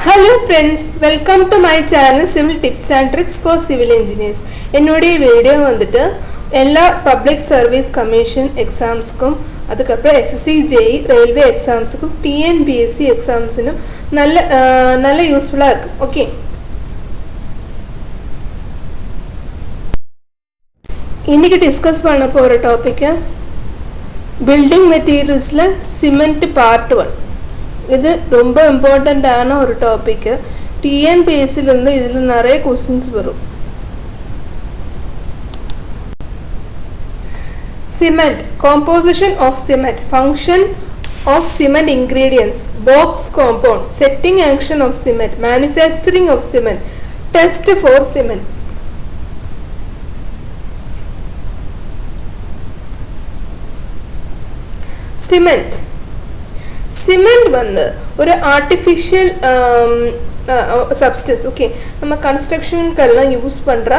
Hello friends, welcome to my channel Civil Tips and Tricks for Civil Engineers. என்னுடைய video வந்துட்டு எல்லா public service commission எக்ஸாம்ஸ்க்கும் அதுக்கப்புறம் SSC JE railway எக்ஸாம்ஸுக்கும் TNPSC எக்ஸாம்ஸுக்கும் நல்ல யூஸ்ஃபுல்லாக இருக்கும். ஓகே, இன்னைக்கு டிஸ்கஸ் பண்ண போகிற டாப்பிக்கு பில்டிங் மெட்டீரியல்ஸில் சிமெண்ட் பார்ட் 1. இது ரொம்ப இம்பார்ட்டண்ட்டான ஒரு டாபிக்கு. டிஎன்பிஎஸ்சிலேருந்து இதில் நிறைய கொஸ்டின்ஸ் வரும். Cement, composition of cement, function of cement ingredients, Bogue's compound, setting action of cement, manufacturing of cement, test for cement. Cement வந்து ஒரு ஆர்டிஃபிஷியல் சப்ஸ்டன்ஸ். ஓகே, நம்ம கன்ஸ்ட்ரக்ஷனுக்கெல்லாம் யூஸ் பண்ணுற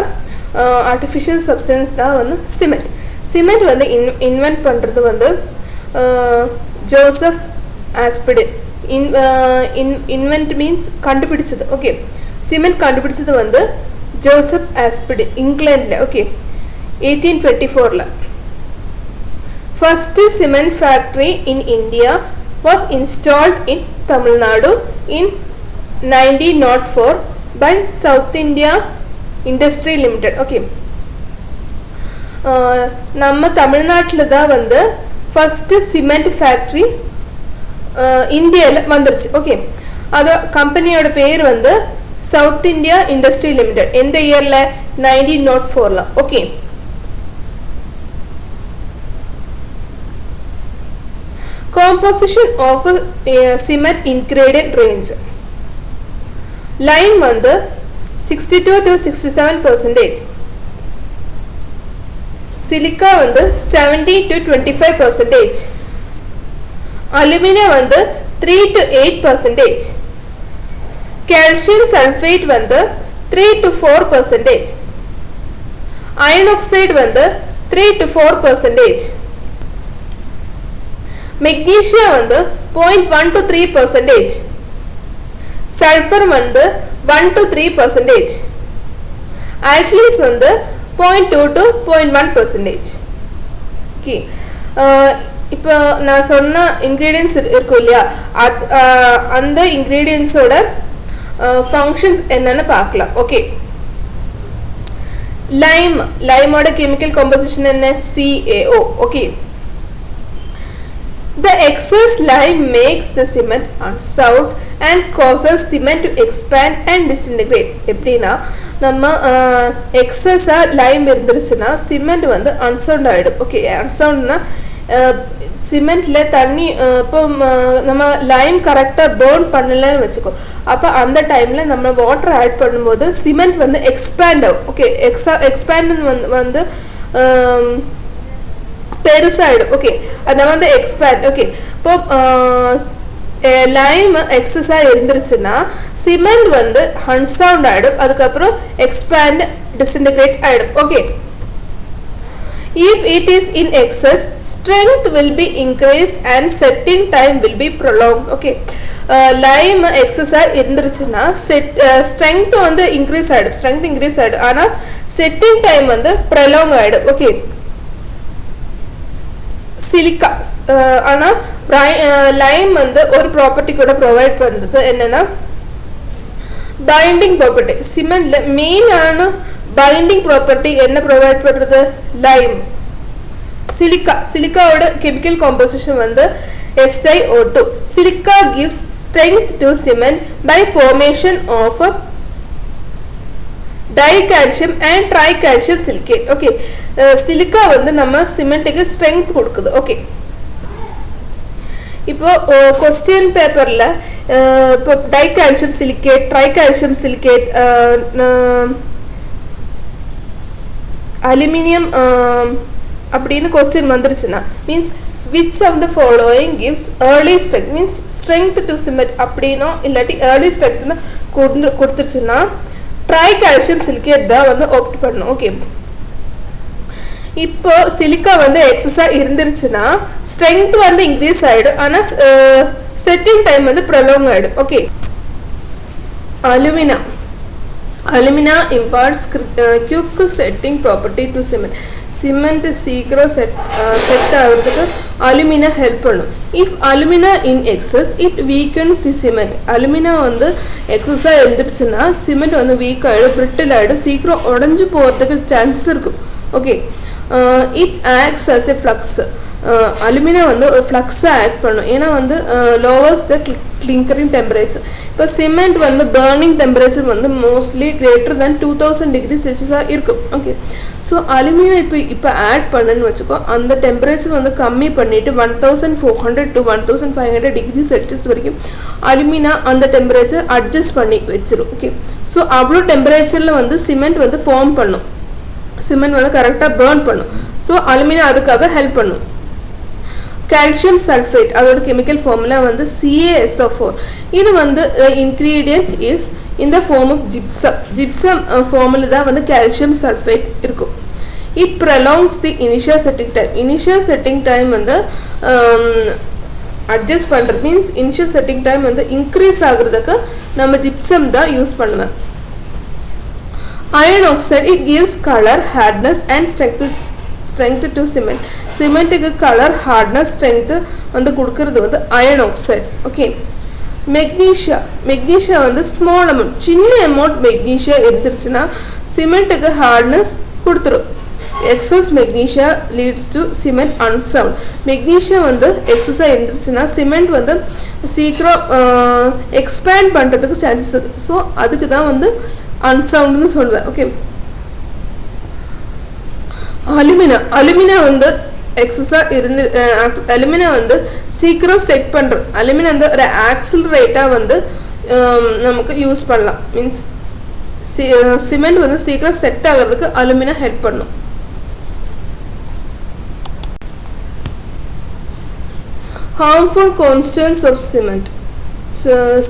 ஆர்டிஃபிஷியல் சப்ஸ்டன்ஸ் தான் வந்து சிமெண்ட் வந்து இன்வென்ட் பண்ணுறது வந்து ஜோசப் ஆஸ்பிடின். இன்வென்ட் மீன்ஸ் கண்டுபிடிச்சது. ஓகே, சிமெண்ட் கண்டுபிடிச்சது வந்து ஜோசப் ஆஸ்பிடின், இங்கிலாண்டில். Okay, 1824. First cement factory in India was installed in Tamil Nadu in 1904 by South India Industry Limited. Okay, நம்ம தமிழ்நாட்டில் தான் வந்து ஃபர்ஸ்ட் சிமெண்ட் ஃபேக்ட்ரி இந்தியாவில் வந்துருச்சு. ஓகே, அது கம்பெனியோட பேர் வந்து சவுத் இந்தியா இண்டஸ்ட்ரி லிமிடெட். எந்த இயரில்? 1904. Okay, composition of cement ingredient range. Lime வந்து 62 to 67%, silica வந்து 70 to 25%, aluminum வந்து 3 to 8%, calcium sulfate வந்து 3 to 4%, iron oxide வந்து 3 to 4%, மெக்னீசியா வந்து 0.1 to 3%, சல்ஃபர் வந்து 1 to 3%, ஆல்கலிஸ் வந்து 0.2 to 0.1%. ஓகே, இப்போ நான் சொன்ன இன்க்ரீடியன்ஸ் இருக்கும் இல்லையா, அந்த இன்க்ரீடியன்ஸோட ஃபங்க்ஷன்ஸ் என்னன்னு பார்க்கலாம். ஓகே, லைமோட கெமிக்கல் காம்போசிஷன் என்ன? CaO. Okay, the excess lime makes the cement unsound and causes cement to expand and disintegrate. எப்படின்னா நம்ம எக்ஸஸா லைம் இருந்துருச்சுன்னா சிமெண்ட் வந்து அன்சவுண்ட் ஆகிடும். ஓகே, அன்சவுண்ட்னா சிமெண்ட்ல தண்ணி இப்போ நம்ம லைம் கரெக்டாக பேர்ன் பண்ணலன்னு வச்சுக்கோ, அப்போ அந்த டைமில் நம்ம வாட்டர் ஆட் பண்ணும்போது சிமெண்ட் வந்து எக்ஸ்பேண்ட் ஆகும். ஓகே, எக்ஸ்பேண்ட் வந்து பெருசாகிடும். ஓகே, அதை வந்து எக்ஸ்பேண்ட். ஓகே, இப்போ லைம் எக்ஸஸாக இருந்துருச்சுன்னா சிமெண்ட் வந்து அன்சவுண்ட் ஆகிடும், அதுக்கப்புறம் எக்ஸ்பேண்ட் டிஸ்இன்டகிரேட் ஆகிடும். Okay, if it is in excess, strength will be increased and setting time will be prolonged. Okay, Lime எக்ஸஸாக இருந்துருச்சுன்னா ஸ்ட்ரென்த் வந்து இன்க்ரீஸ் ஆகிடும், ஆனால் செட்டிங் டைம் வந்து ப்ரொலாங் ஆகிடும். ஓகே, சிலிக்கா ஆனால் லைம் வந்து ஒரு ப்ராப்பர்ட்டி கூட ப்ரொவைட் பண்ணுறது என்னன்னா பைண்டிங் ப்ராப்பர்ட்டி. சிமெண்ட்ல மெயினான பைண்டிங் ப்ராப்பர்ட்டி என்ன ப்ரொவைட் பண்ணுறது? லைம். சிலிக்காவோட கெமிக்கல் காம்போசிஷன் வந்து SiO2. Silica gives strength to cement by formation of dicalcium and tricalcium silicate. Okay, silica வந்து நம்ம சிமெண்ட்டுக்கு ஸ்ட்ரென்த் கொடுக்குது. ஓகே, இப்போ கொஸ்டின் பேப்பரில் இப்போ dicalcium silicate, tricalcium silicate, aluminium அப்படின்னு கொஸ்டின் வந்துருச்சுன்னா means which of the following gives early strength, means strength to cement அப்படின்னோ இல்லாட்டி ஏர்லி ஸ்ட்ரென்த் கொடுத்துருச்சுன்னா ட்ரைகால்சியம் சிலிகேட் தான் வந்து ஆப்ட் பண்ணணும். ஓகே, இப்போ சிலிக்கா வந்து எக்ஸஸாக இருந்துருச்சுன்னா ஸ்ட்ரென்த் வந்து இன்க்ரீஸ் ஆகிடும், ஆனால் செட்டிங் டைம் வந்து ப்ரொலாங் ஆகிடும். Okay, Alumina. Alumina imparts quick setting property to cement. Cement சீக்கிரம் செட் ஆகிறதுக்கு அலுமினா ஹெல்ப் பண்ணும். If alumina in excess it weakens the cement. Alumina வந்து எக்ஸஸாக இருந்துச்சுன்னா சிமெண்ட் வந்து வீக் ஆகிடும், பிரிட்டில் ஆகிடும், சீக்கிரம் உடஞ்சி போகிறதுக்கு சான்சஸ் இருக்கும். Okay, it acts as a flux. Alumina வந்து ஒரு ஃப்ளக்ஸை ஆக்ட் பண்ணும். ஏன்னா வந்து லோவர்ஸ் த கிளிங்கரிங் டெம்பரேச்சர். இப்போ சிமெண்ட் வந்து பர்னிங் டெம்பரேச்சர் வந்து மோஸ்ட்லி கிரேட்டர் தென் 2000 டிகிரி செல்சியஸாக இருக்கும். ஓகே, ஸோ அலுமினா இப்போ ஆட் பண்ணுன்னு வச்சுக்கோ, அந்த டெம்பரேச்சர் வந்து கம்மி பண்ணிவிட்டு 1400 to 1500 டிகிரி செல்சியஸ் வரைக்கும் அலுமினா அந்த டெம்பரேச்சர் அட்ஜஸ்ட் பண்ணி வச்சிரும். ஓகே, ஸோ அவ்வளோ டெம்பரேச்சரில் வந்து சிமெண்ட் வந்து ஃபார்ம் பண்ணும், சிமெண்ட் வந்து கரெக்டாக பர்ன் பண்ணும். ஸோ அலுமினா அதுக்காக ஹெல்ப் பண்ணும். கால்சியம் சல்ஃபேட் அதோட கெமிக்கல் ஃபார்முலா வந்து CaSO4. இது வந்து ingredient is in the form of gypsum. Gypsum formula தான் வந்து கால்சியம் சல்ஃபேட் இருக்கும். It prolongs the initial setting time. Initial setting time வந்து அட்ஜஸ்ட் பண்ணுறது மீன்ஸ் இனிஷியல் செட்டிங் டைம் வந்து இன்க்ரீஸ் ஆகுறதுக்கு நம்ம ஜிப்சம் தான் யூஸ் பண்ணுவேன். Iron oxide it gives color, hardness and strength to cement. சிமெண்ட்டுக்கு கலர், ஹார்ட்னஸ், ஸ்ட்ரென்த் வந்து கொடுக்கறது வந்து iron oxide. Okay, magnesia. Magnesia வந்து ஸ்மால் அமௌண்ட், சின்ன அமௌண்ட் மெக்னீஷியா இருந்துருச்சுன்னா சிமெண்ட்டுக்கு ஹார்ட்னஸ் கொடுத்துரும். Excess magnesia leads to cement unsound. Magnesia வந்து எக்ஸஸாக இருந்துருச்சுன்னா சிமெண்ட் வந்து சீக்கிரம் எக்ஸ்பேண்ட் பண்ணுறதுக்கு சான்சஸ் இருக்குது. ஸோ அதுக்கு தான் வந்து அன்சவுண்டுன்னு சொல்லுவேன். ஓகே, அலுமினா வந்து எக்ஸஸாக இருந்து அலுமினா வந்து சீக்கிரம் செட் பண்ணுறோம். அலுமினா வந்து ஒரு ஆக்சிலரேட்டாக வந்து நமக்கு யூஸ் பண்ணலாம். மீன்ஸ் சிமெண்ட் வந்து சீக்கிரம் செட் ஆகிறதுக்கு அலுமினா ஹெல்ப் பண்ணும். Harmful constants of cement.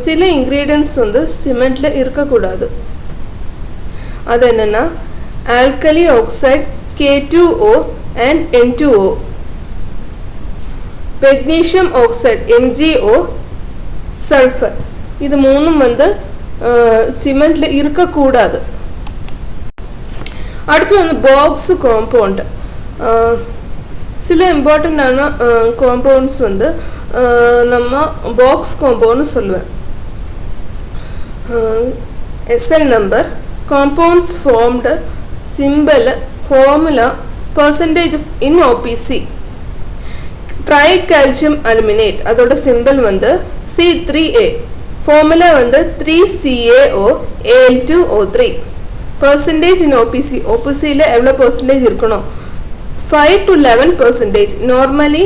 சில இன்க்ரீடியன்ட்ஸ் வந்து சிமெண்ட்டில் இருக்கக்கூடாது. அது என்னென்னா alkali oxide, K2O and N2O, magnesium oxide MgO, sulfur. இது மூணும் வந்து சிமெண்ட்ல இருக்கக்கூடாது. அடுத்து வந்து பாக்ஸ் காம்பவுண்ட். சில இம்பார்ட்டண்டான காம்பவுண்ட்ஸ் வந்து நம்ம பாக்ஸ் காம்பவுண்ட்னு சொல்லுவேன். SL number, compounds formed, simple, formula, percentage of in OPC. Tricalcium aluminate அதோட symbol வந்து C3A, formula வந்து 3CaO Al2O3. percentage in OPC, OPC ல எவ்வளவு percentage இருக்கணும்? 5 to 11%. normally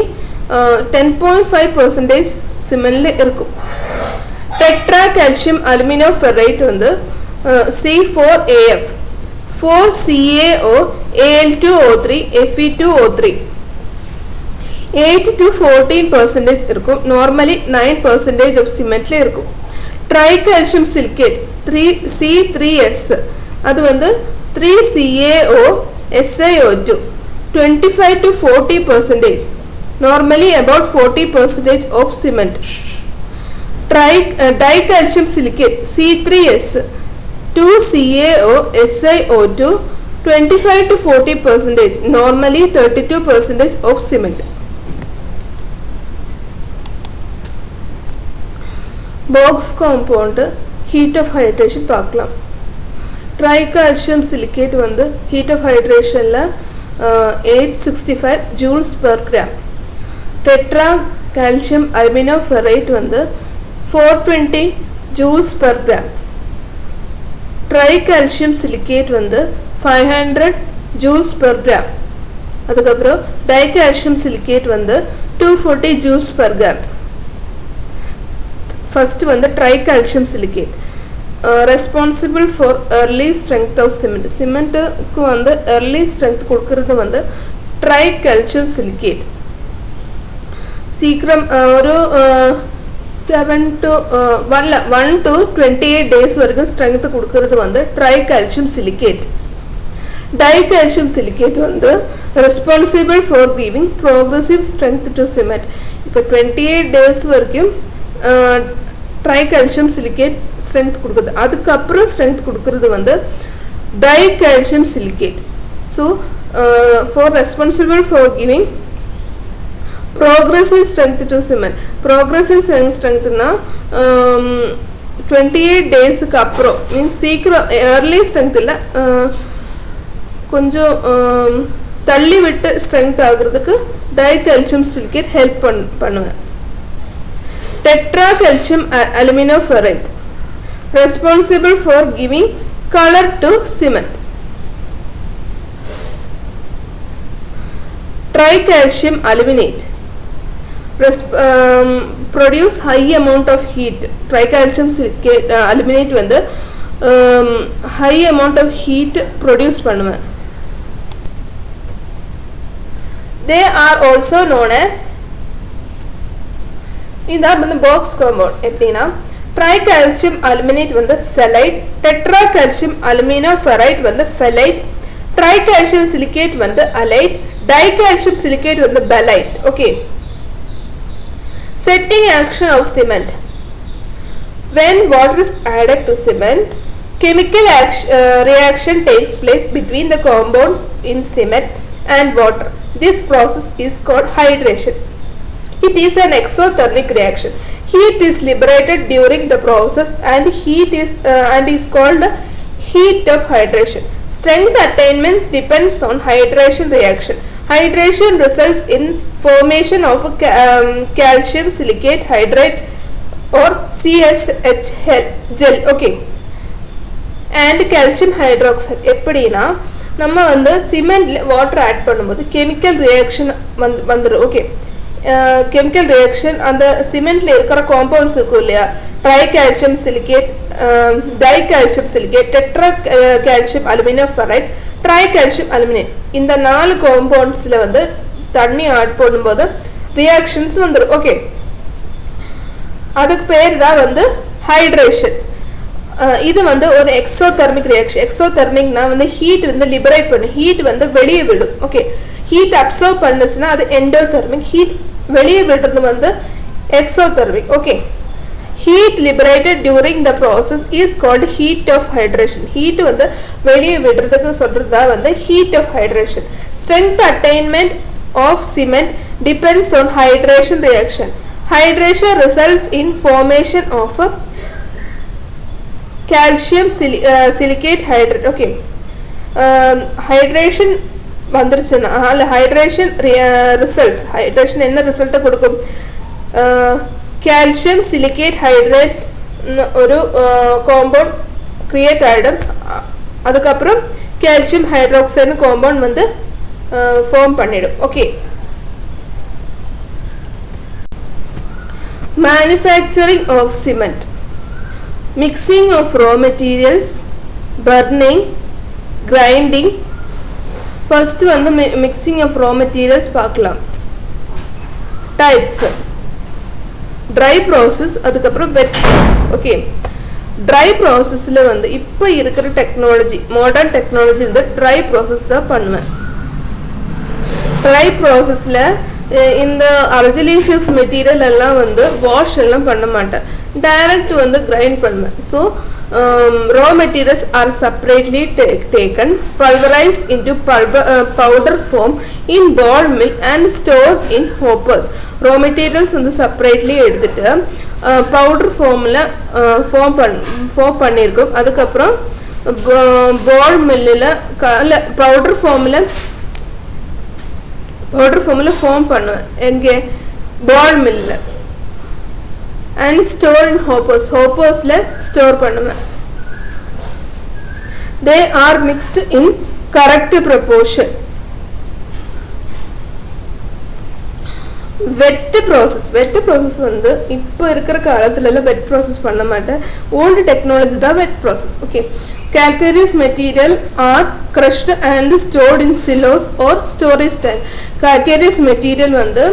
10.5% சிமெண்ட்ல இருக்கும். Tetracalcium aluminoferrite வந்து C4AF, 4CaO Al2O3 Fe2O3. 8 to 14% இருக்கும். normally 9% of cementல இருக்கும். Tricalcium silicate C3S அது வந்து 3CaO SiO2, 25 to 40%. normally about 40% of cement. Dicalcium silicate C3S, 2CaO SiO2, 25 to 40%. normally 32% of cement. box compound heat of hydration பார்க்கலாம். Tricalcium silicate வந்து heat of hydrationல 865 joules per gram. Tetracalcium aluminoferrite வந்து 420 joules per gram. Tricalcium silicate வந்து 500 joules per gram. அதுக்கப்புறம் dicalcium silicate வந்து 240 joules per gram. first வந்து tricalcium silicate responsible for early strength of cement. சிமெண்ட்டுக்கு வந்து early strength கொடுக்கிறது வந்து tricalcium silicate. சீக்கிரம் ஒரு 1 to 28 days வரைக்கும் strength கொடுக்கிறது வந்து tricalcium silicate. Dicalcium silicate வந்து responsible for giving progressive strength to cement. இப்போ 28 days வரைக்கும் ட்ரைகால்சியம் சிலிகேட் ஸ்ட்ரென்த் கொடுக்குது. அதுக்கப்புறம் ஸ்ட்ரென்த் கொடுக்குறது வந்து dicalcium silicate. So for responsible for giving progressive strength to cement. Progressive strength na 28 days க்கு அப்புறம் மீன்ஸ் சீக்கிரம் early strength இல்ல கொஞ்சம் தள்ளி விட்டு strength ஆகிறதுக்கு டைகால்சியம் சிலிகேட் ஹெல்ப் பண்ணுவேன். Tetracalcium aluminoferrite responsible for giving color to cement. Tricalcium aluminate produce high amount of heat. Tricalcium silicate aluminate வந்து high amount of heat produce பண்ணுவேன். They are also known as இதான் வந்து box compound. எப்படின்னா ட்ரைகால்சியம் aluminate வந்து செலைட், டெட்ராகால்சியம் அலுமினோஃபெரைட் வந்து ஃபெலைட், ட்ரைகால்சியம் silicate வந்து allied, டைகால்சியம் silicate வந்து Belait. Okay. Setting action of cement. When water is added to cement, chemical reaction takes place between the compounds in cement and water. This process is called hydration. It is an exothermic reaction. Heat is liberated during the process and is called heat of hydration. Strength attainment depends on hydration reaction. Hydration results in formation of calcium silicate hydride or CSH gel. Okay. And calcium hydroxide. எப்படினா நம்ம வந்து சிமெண்ட்ல water add பண்ணும்போது chemical reaction வந்துரும். Okay. Chemical reaction அந்த சிமெண்ட்ல இருக்கிற compounds இருக்கும் இல்லையா, ட்ரைகால்சியம் silicate, டைகால்சியம் silicate, டெட்ராகால்சியம் அலுமினோஃபெரைட், ட்ரைகால்சியம் aluminate, இந்த 4 காம்பவுண்ட்ஸ்ல வந்து தண்ணி ஆட் பண்ணும்போது ரியாக்ஷன்ஸ் வந்துடும். ஓகே. அதுக்கு பேர் தான் வந்து ஹைட்ரேஷன். இது வந்து ஒரு எக்ஸோதெர்மிக் ரியாக்ஷன். எக்ஸோதெர்மிக்னா வந்து ஹீட் வந்து லிபரேட் பண்ணும், ஹீட் வந்து வெளியே விடும். ஓகே. ஹீட் அப்சர்வ் பண்ணுச்சுன்னா அது எண்டோதெர்மிக், ஹீட் வெளியே விடுறது வந்து exothermic. Okay. Heat liberated during the process is called heat of hydration. Heat வந்து வெளியே விடுறதுக்கு சொல்றதா வந்து heat of hydration. Strength attainment of cement depends on hydration reaction. Hydration results in formation of calcium silicate hydride. Okay. Hydration வந்துருச்சுன்னா hydration results, hydration என்ன ரிசல்ட்டை கொடுக்கும், calcium silicate hydride ஒரு காம்பவுண்ட் கிரியேட் ஆகிடும். அதுக்கப்புறம் calcium hydroxide காம்பவுண்ட் வந்து form பண்ணிடும். Okay. Manufacturing of cement. Mixing of raw materials, burning, grinding. First வந்து mixing of raw materials பார்க்கலாம். Types. Dry process, அதுக்கப்புறம் wet process. Okay. Dry processல வந்து இப்போ இருக்கிற டெக்னாலஜி, மாடர்ன் டெக்னாலஜி வந்து dry process தான் பண்ணுவேன். Dry processல இந்த argillaceous material எல்லாம் வந்து வாஷ் எல்லாம் பண்ண மாட்டேன், டைரக்ட் வந்து கிரைண்ட் பண்ணுவேன். So raw materials are separately taken, pulverized into powder form in ball mill and stored in hoppers. Raw materials வந்து separately எடுத்துட்டு powder formல form பண்ணியிருக்கோம். அதுக்கப்புறம் ball millல powder formல form பண்ணுவேன். எங்கே? ball millல. and store in hoppersல store பண்ணுவேன். They are mixed in correct proportion. wet process வந்து இப்போ இருக்கிற காலத்துல எல்லாம் wet process பண்ண மாட்டேன். old technology தான் wet process. okay. Calcareous material are crushed and stored in silos or storage tank. Calcareous material வந்து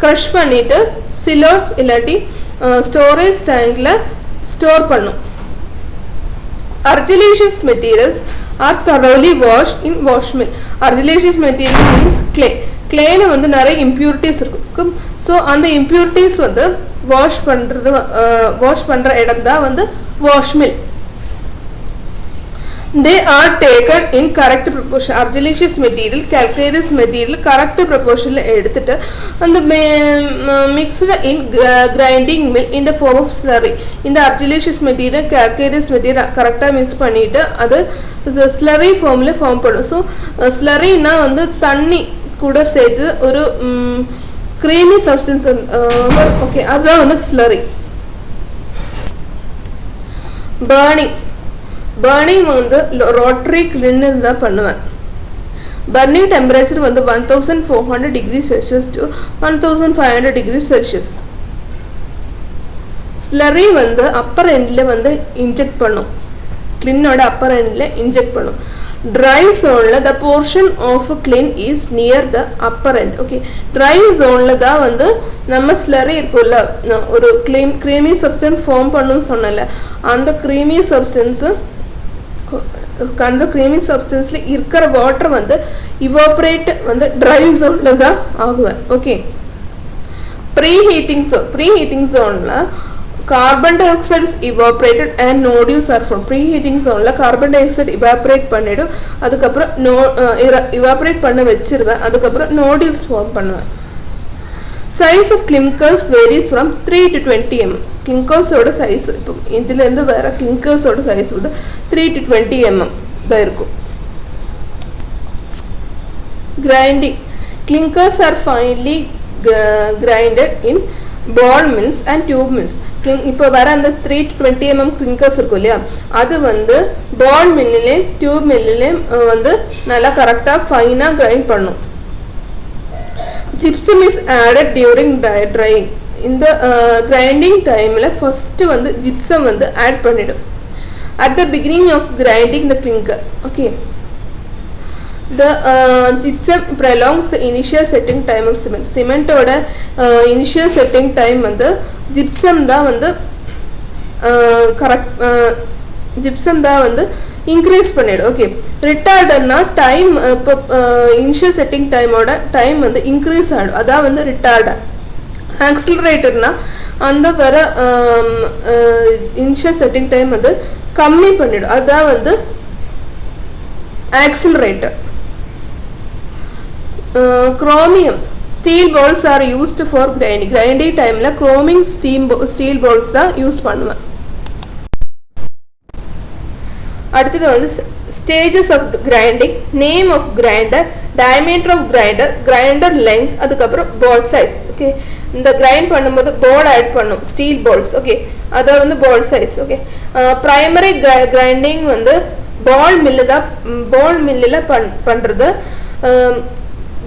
crush பண்ணிட்டு silos இல்லாட்டி storage tankல store பண்ணும். Argillaceous materials are thoroughly washed in wash mill. Argillaceous material means clay. Clayல வந்து நிறைய impurities இருக்கும். So அந்த impurities வந்து wash பண்ணுற இடம் தான் வந்து wash mill. They are taken in correct proportion. Argillaceous material, calcareous material correct proportion எடுத்துட்டு அந்த mixed in grinding mill in the form of slurry. இந்த argillaceous material, calcareous material கரெக்டா மிக்ஸ் பண்ணிட்டு அது slurry formல ஃபார்ம் பண்ணும். ஸோ ஸ்லரினா வந்து தண்ணி கூட சேர்த்து ஒரு creamy substance ஓகே அதுதான் வந்து slurry. burning வந்து ரோட்டரி கிளினில் தான் பண்ணுவேன். பர்னிங் டெம்பரேச்சர் வந்து 1400 degree Celsius to 1500 degree Celsius. Slurry வந்து அப்பர் எண்டில் வந்து இன்ஜெக்ட் பண்ணும், கிளினோட அப்பர் எண்டில் இன்ஜெக்ட் பண்ணும். ட்ரை ஜோனில் the portion of kiln is near the upper end. Okay, dry ஜோனில் தான் வந்து நம்ம ஸ்லரி இருக்கும்ல, ஒரு க்ரீமி சப்ஸ்டன்ஸ் ஃபார்ம் பண்ணுன்னு சொன்னல, அந்த க்ரீமி சப்ஸ்டன்ஸு அந்த க்ரீமி சப்ஸ்டன்ஸ்ல இருக்கிற வாட்டர் வந்து இவாபரேட் வந்து ட்ரை ஜோன்ல தான் ஆகுவேன். ஓகே, ப்ரீஹீட்டிங் ஜோன்ல carbon dioxide is evaporated and nodules are form. Preheating ஜோன்ல கார்பன் டை ஆக்சைடு இவாபரேட் பண்ணிடும், அதுக்கப்புறம் இவாபரேட் பண்ண வச்சிருவேன், அதுக்கப்புறம் நோடியூல்ஸ் ஃபார்ம் பண்ணுவேன். Size of clinkers varies from 3 to 20 mm. Clinkers ஓட size இப்போ இதிலேருந்து வேற clinkers ஓட size வந்து 3 to 20 mm தான் இருக்கும். Grinding. Clinkers are finely grinded in ball mills and tube mills. இப்போ வர அந்த 3 to 20 mm clinkers இருக்கும் இல்லையா, அது வந்து பால் மில்லிலேயும் டியூப் மில்லிலேயும் வந்து நல்லா கரெக்டாக ஃபைனாக கிரைண்ட் பண்ணும். Gypsum is added during drying. In the grinding time la first வந்து gypsum வந்து add பண்ணிடும் at the beginning of grinding the clinker. Okay, the gypsum prolongs the initial setting time of cement. Cement ஓட initial setting time வந்து gypsum தான் வந்து correct gypsum தான் வந்து increase பண்ணிடும். ஓகே, ரிட்டார்டர்னா டைம் இப்போ இனிஷியல் செட்டிங் டைமோட டைம் வந்து இன்க்ரீஸ் ஆகிடும், அதான் வந்து ரிட்டார்டர். ஆக்சிலரேட்டர்னா அந்த வர இனிஷியல் செட்டிங் டைம் வந்து கம்மி பண்ணிடும், அதான் வந்து accelerator. Chromium steel balls are used for grinding டைமில் குரோமிங் ஸ்டீல் பால்ஸ் தான் யூஸ் பண்ணுவேன். அடுத்தது வந்து stages of grinding, name of grinder, diameter of grinder, grinder length, அதுக்கப்புறம் பால் சைஸ். ஓகே, இந்த கிரைண்ட் பண்ணும்போது பால் ஆட் பண்ணும், ஸ்டீல் பால்ஸ். ஓகே, அதை வந்து ball size. Okay, primary grinding வந்து பால் மில்லில் பண்ணுறது.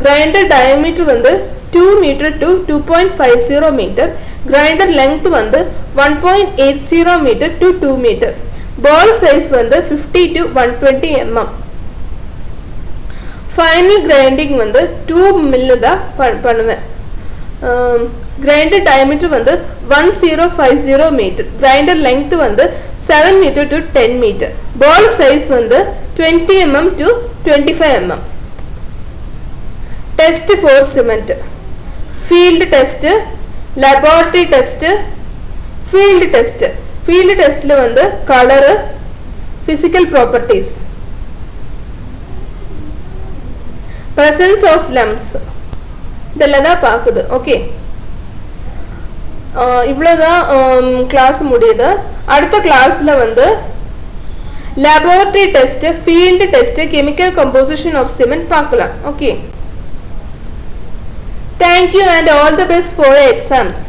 கிரைண்டர் டயமீட்டர் வந்து 2 metre to 2.50 metre, grinder length வந்து 1.80 metre to 2 metre. ball size வந்து 50 to 120 mm. final grinding வந்து 2 mill தான் பண்ணுவேன். grinder diameter வந்து 1050 meter, grinder length வந்து 7 meter to 10 meter, ball size வந்து 20 mm to 25 mm. test for cement, field test, laboratory test, field test. field testல வந்து colour, physical properties, presence of lumps இதெல்லாம் தான் பார்க்குது. ஓகே, இவ்வளோதான் கிளாஸ் முடியுது. அடுத்த கிளாஸில் வந்து laboratory test, field test, chemical composition of cement பார்க்கலாம். Okay, thank you and all the best for your exams.